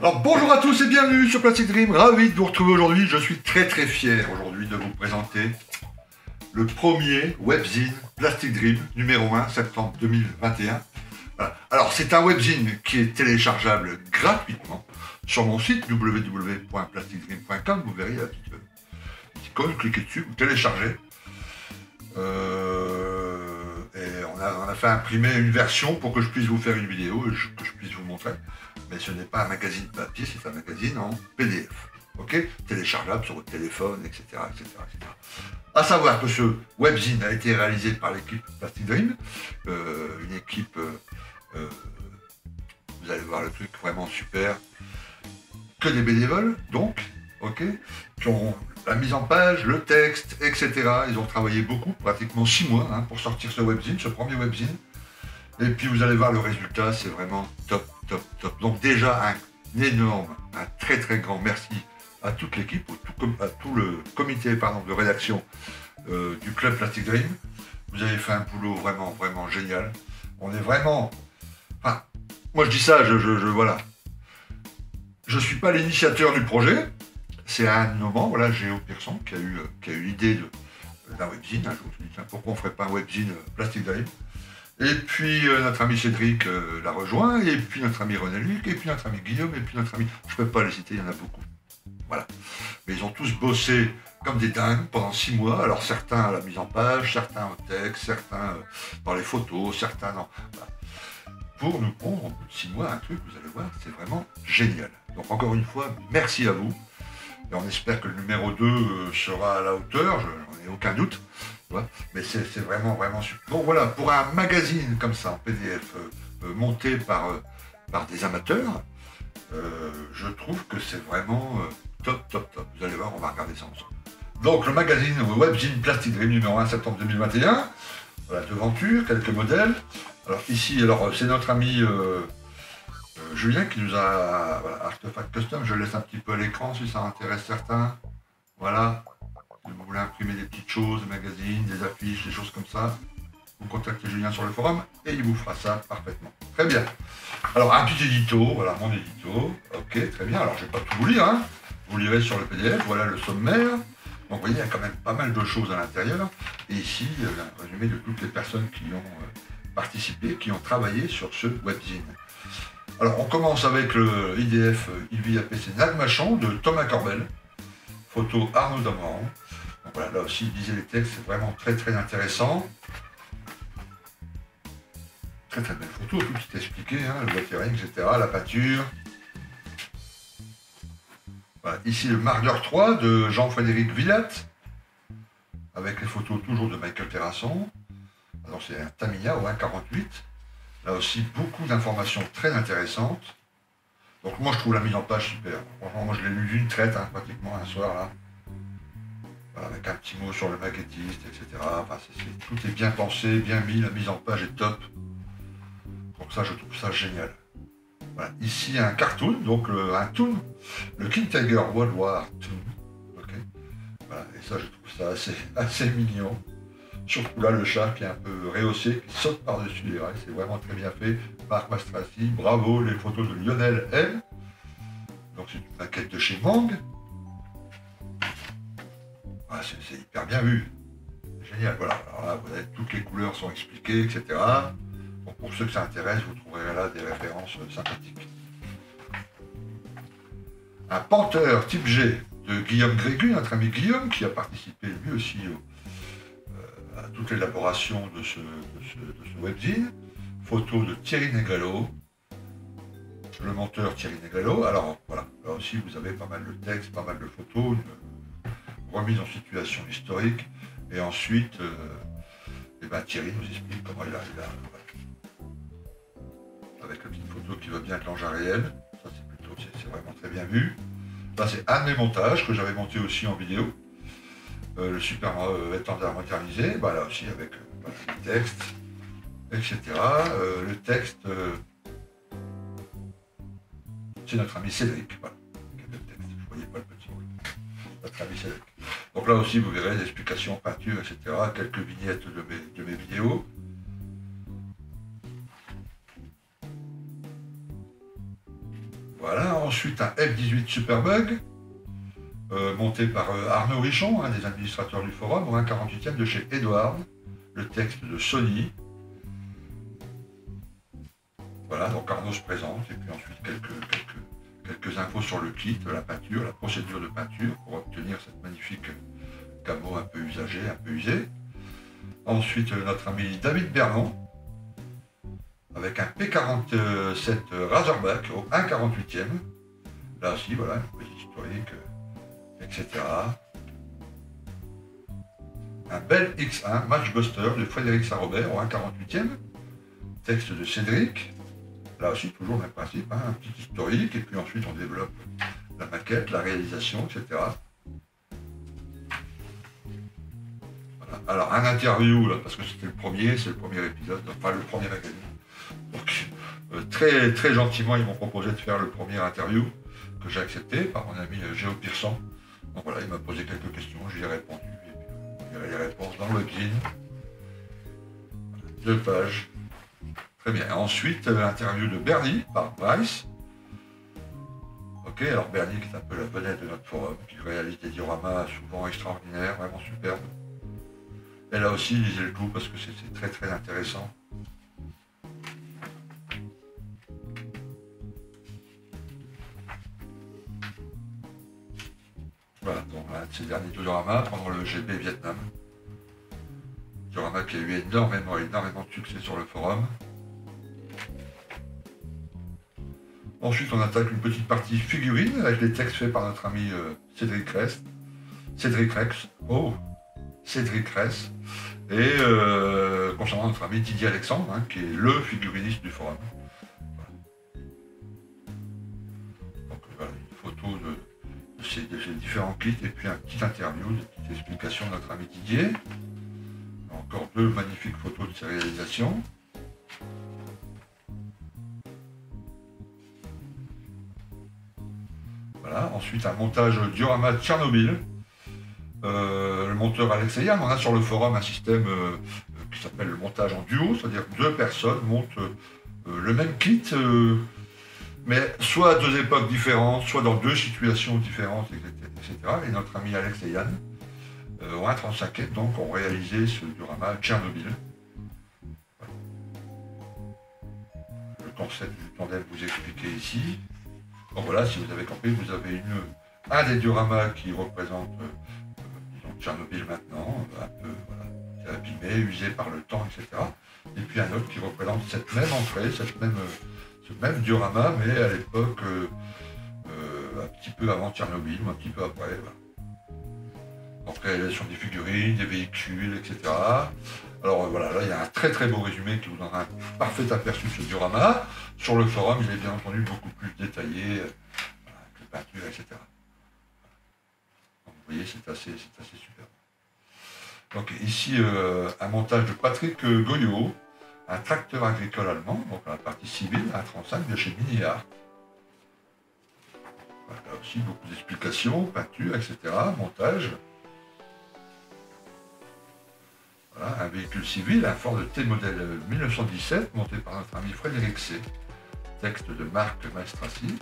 Alors bonjour à tous et bienvenue sur Plastic Dream, ravi de vous retrouver aujourd'hui. Je suis très fier aujourd'hui de vous présenter le premier webzine Plastic Dream numéro 1 septembre 2021. Voilà. Alors c'est un webzine qui est téléchargeable gratuitement sur mon site www.plasticdream.com. Vous verrez la petite icône, cliquez dessus, vous téléchargez. Et on a fait imprimer une version pour que je puisse vous faire une vidéo, que je puisse vous montrer. Mais ce n'est pas un magazine papier, c'est un magazine en PDF. Ok, téléchargeable sur votre téléphone, etc., etc., etc. À savoir que ce webzine a été réalisé par l'équipe Plastic Dream, une équipe, vous allez voir le truc vraiment super, que des bénévoles, donc, ok, qui ont la mise en page, le texte, etc. Ils ont travaillé beaucoup, pratiquement 6 mois, hein, pour sortir ce webzine, ce premier webzine. Et puis vous allez voir le résultat, c'est vraiment top. Donc déjà un énorme, un très grand merci à toute l'équipe, à tout le comité de rédaction du club Plastic Dream. Vous avez fait un boulot vraiment génial. On est vraiment... Enfin, moi je dis ça, voilà. Je suis pas l'initiateur du projet. C'est à un moment, voilà, Géo Pearson qui a eu l'idée d'un webzine. Je me suis dit, tiens, pourquoi on ferait pas un webzine Plastic Dream? Et puis notre ami Cédric l'a rejoint, et puis notre ami René Luc, et puis notre ami Guillaume, et puis notre ami... Je ne peux pas les citer, il y en a beaucoup. Voilà. Mais ils ont tous bossé comme des dingues pendant 6 mois. Alors certains à la mise en page, certains au texte, certains dans les photos, certains dans... Voilà. Pour nous pondre, au bout de 6 mois, un truc, vous allez voir, c'est vraiment génial. Donc encore une fois, merci à vous. Et on espère que le numéro 2 sera à la hauteur, j'en ai aucun doute. Mais c'est vraiment super. Donc voilà, pour un magazine comme ça en PDF monté par des amateurs, je trouve que c'est vraiment top. Vous allez voir, on va regarder ça ensemble. Donc le magazine webzine Plastic Dream numéro 1 septembre 2021. Voilà, devanture, quelques modèles. Alors ici, c'est notre ami Julien qui nous a... Voilà, Artefact Custom, je laisse un petit peu à l'écran si ça intéresse certains. Voilà. Si vous voulez imprimer des petites choses, des magazines, des affiches, des choses comme ça, vous contactez Julien sur le forum et il vous fera ça parfaitement. Très bien. Alors un petit édito, voilà mon édito. Ok, très bien. Alors je ne vais pas tout vous lire, hein. Vous lirez sur le PDF, voilà le sommaire. Donc vous voyez, il y a quand même pas mal de choses à l'intérieur. Et ici, un résumé de toutes les personnes qui ont participé, qui ont travaillé sur ce webzine. Alors on commence avec le IDF IVAPC Nagmachon de Thomas Corbel. Photo Arnaud Damran. Donc voilà, là aussi, lisez les textes, c'est vraiment très intéressant. Très belle photo, tout est expliqué, hein, le lettering, etc., la peinture. Voilà, ici le Marder 3 de Jean-Frédéric Villat, avec les photos toujours de Michael Terrasson. Alors c'est un Tamiya au 1,48. Là aussi, beaucoup d'informations très intéressantes. Donc moi je trouve la mise en page super. Franchement, moi je l'ai lu d'une traite, hein, pratiquement un soir là. Voilà, avec un petit mot sur le maquettiste, etc. Enfin, tout est bien pensé, bien mis, la mise en page est top. Donc ça, je trouve ça génial. Voilà, ici un cartoon, donc un toon, le King Tiger World War Toon. Okay. Voilà, et ça, je trouve ça assez mignon. Surtout là, le chat qui est un peu rehaussé, qui saute par-dessus les rails, c'est vraiment très bien fait. Marc Mastrassi, bravo, les photos de Lionel M. Donc c'est une maquette de chez Mang. Voilà, c'est hyper bien vu. C'est génial, voilà. Alors là, vous avez, toutes les couleurs sont expliquées, etc. Donc pour ceux que ça intéresse, vous trouverez là des références sympathiques. Un Panther type G de Guillaume Grégu, notre ami Guillaume, qui a participé lui aussi à toute l'élaboration de ce webzine. Photo de Thierry Négalo, le monteur Thierry Négalo. Alors voilà, là aussi vous avez pas mal de textes, pas mal de photos, une remise en situation historique, et ensuite Thierry nous explique comment il a avec la petite photo qui va bien avec l'engin réel. Ça c'est vraiment très bien vu. Là c'est un des montages que j'avais monté aussi en vidéo. Le super étendard modernisé, là aussi avec les textes, etc. Le texte, c'est notre ami Cédric, voilà. Quel texte, je ne voyais pas le petit mot. Notre ami Cédric. Donc là aussi vous verrez des explications, peinture, etc. Quelques vignettes de mes vidéos. Voilà, ensuite un F18 Superbug, monté par Arnaud Richon, un des administrateurs du forum, au 1,48e de chez Edward, le texte de Sony. Voilà, donc Arnaud se présente, et puis ensuite quelques infos sur le kit, la peinture, la procédure de peinture, pour obtenir cette magnifique camo un peu usagée, un peu usée. Ensuite, notre ami David Bernon, avec un P47 Razorback au 1,48e. Là aussi, voilà, une petite historique, etc. Un bel X1 Matchbuster de Frédéric Saint-Robert au 1,48e. Texte de Cédric. Là aussi, toujours le même principe, hein, un petit historique, et puis ensuite on développe la maquette, la réalisation, etc. Voilà. Alors, un interview, là, parce que c'était le premier, c'est le premier épisode, enfin le premier magazine. Donc, très, très gentiment, ils m'ont proposé de faire le premier interview, que j'ai accepté par mon ami Géo Pearson. Donc voilà, il m'a posé quelques questions, je lui ai répondu, et puis il y a les réponses dans le webzine. Voilà, 2 pages. Très bien. Ensuite, l'interview de Bernie par Bryce. Ok, alors Bernie qui est un peu la vedette de notre forum, qui réalise des dioramas souvent extraordinaires, vraiment superbes. Et là aussi, lisez le tout parce que c'est très très intéressant. Voilà, donc un de ces derniers dioramas pendant le GB Vietnam. Diorama qui a eu énormément de succès sur le forum. Ensuite, on attaque une petite partie figurine avec les textes faits par notre ami Cédric Ress. Et concernant notre ami Didier Alexandre, hein, qui est le figuriniste du forum. Voilà. Donc voilà, une photo de ces différents kits et puis un petit interview, des petites explications de notre ami Didier. Encore 2 magnifiques photos de ses réalisations. Voilà. Ensuite, un montage diorama de Tchernobyl. Le monteur Alexei Yann, on a sur le forum un système qui s'appelle le montage en duo, c'est-à-dire que 2 personnes montent le même kit, mais soit à 2 époques différentes, soit dans 2 situations différentes, etc. Et notre ami Alexei Yann, au 1,35e, donc, ont réalisé ce diorama Tchernobyl. Voilà. Le concept du tandem vous expliqué ici. Donc voilà, si vous avez compris, vous avez un des dioramas qui représente Tchernobyl maintenant, un peu voilà, abîmé, usé par le temps, etc. Et puis un autre qui représente cette même entrée, ce même diorama, mais à l'époque un petit peu avant Tchernobyl, ou un petit peu après. Voilà. Donc réalisation des figurines, des véhicules, etc. Alors voilà, là il y a un très très beau résumé qui vous donnera un parfait aperçu de ce diorama. Sur le forum, il est bien entendu beaucoup plus détaillé, avec les peintures, etc. Donc, vous voyez, c'est assez super. Donc ici, un montage de Patrick Goyot, un tracteur agricole allemand, donc la partie civile, un 35 de chez Miniart. Voilà, là aussi, beaucoup d'explications, peinture, etc., montage. Voilà, un véhicule civil, un Ford T modèle 1917, monté par notre ami Frédéric C. Texte de Marc Maestrassi.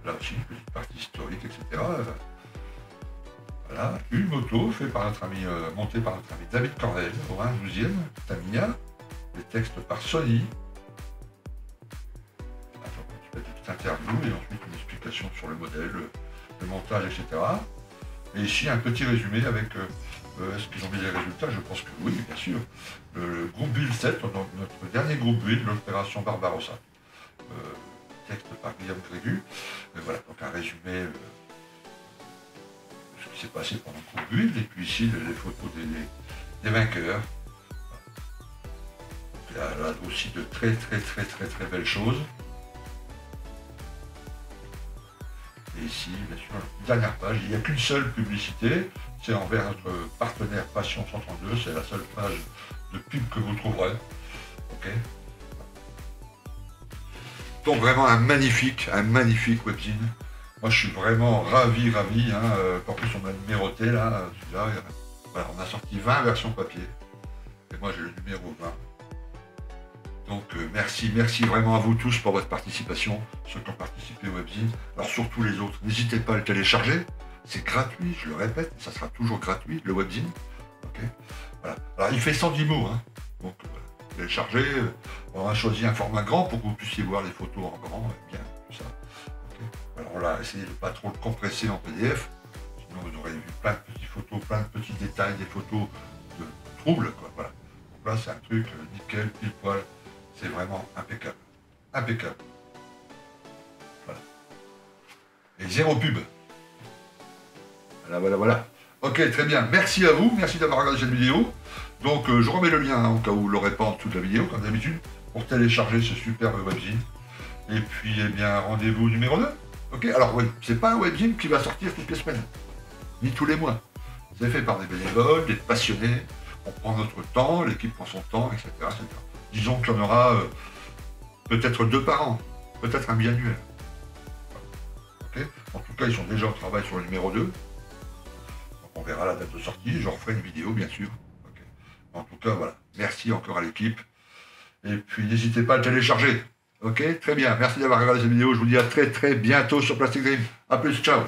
Là aussi, une petite partie historique, etc. Voilà, une moto faite par notre ami, montée par notre ami David Cornell, au 1,12e, Tamiya. Les textes par Sony. Une petite interview et ensuite une explication sur le modèle, le montage, etc. Et ici, un petit résumé avec, est-ce qu'ils ont mis les résultats? Je pense que oui, bien sûr. Le groupe Build 7, donc notre dernier groupe Build, l'opération Barbarossa. Texte par Guillaume Grégu. Voilà, donc un résumé de ce qui s'est passé pendant le groupe Build. Et puis ici, les photos des vainqueurs. Il y a là aussi de très belles choses. Et ici, bien sûr, dernière page, il n'y a qu'une seule publicité, c'est envers notre partenaire Passion 132, c'est la seule page de pub que vous trouverez. Ok. Donc vraiment un magnifique webzine. Moi je suis vraiment ravi, hein, en plus on a numéroté là, celui-là, voilà, on a sorti 20 versions papier, et moi j'ai le numéro 20. Donc merci vraiment à vous tous pour votre participation, ceux qui ont participé au webzine. Alors surtout les autres, n'hésitez pas à le télécharger, c'est gratuit, je le répète, ça sera toujours gratuit, le webzine. Okay, voilà. Alors il fait 110 mots, hein. Donc voilà, téléchargez, on a choisi un format grand pour que vous puissiez voir les photos en grand, et bien, tout ça. Okay. Alors on l'a essayé de pas trop le compresser en PDF, sinon vous aurez vu plein de petites photos, plein de petits détails, des photos de troubles, quoi, voilà. Donc là c'est un truc nickel, pile poil. C'est vraiment impeccable. Impeccable. Voilà. Et zéro pub. Voilà. Ok, très bien. Merci à vous. Merci d'avoir regardé cette vidéo. Donc, je remets le lien, hein, au cas où vous l'aurez pas en dessous de la vidéo, comme d'habitude, pour télécharger ce superbe webzine. Et puis, eh bien, rendez-vous numéro 2. Ok, alors, oui, c'est pas un webzine qui va sortir toutes les semaines, ni tous les mois. C'est fait par des bénévoles, des passionnés. On prend notre temps, l'équipe prend son temps, etc. etc. Disons qu'il y en aura peut-être 2 par an, peut-être un biannuel. Okay, en tout cas, ils sont déjà au travail sur le numéro 2. Donc on verra la date de sortie, je referai une vidéo, bien sûr. Okay. En tout cas, voilà. Merci encore à l'équipe. Et puis, n'hésitez pas à le télécharger. Ok, très bien. Merci d'avoir regardé cette vidéo. Je vous dis à très bientôt sur Plastic Dream. A plus, ciao.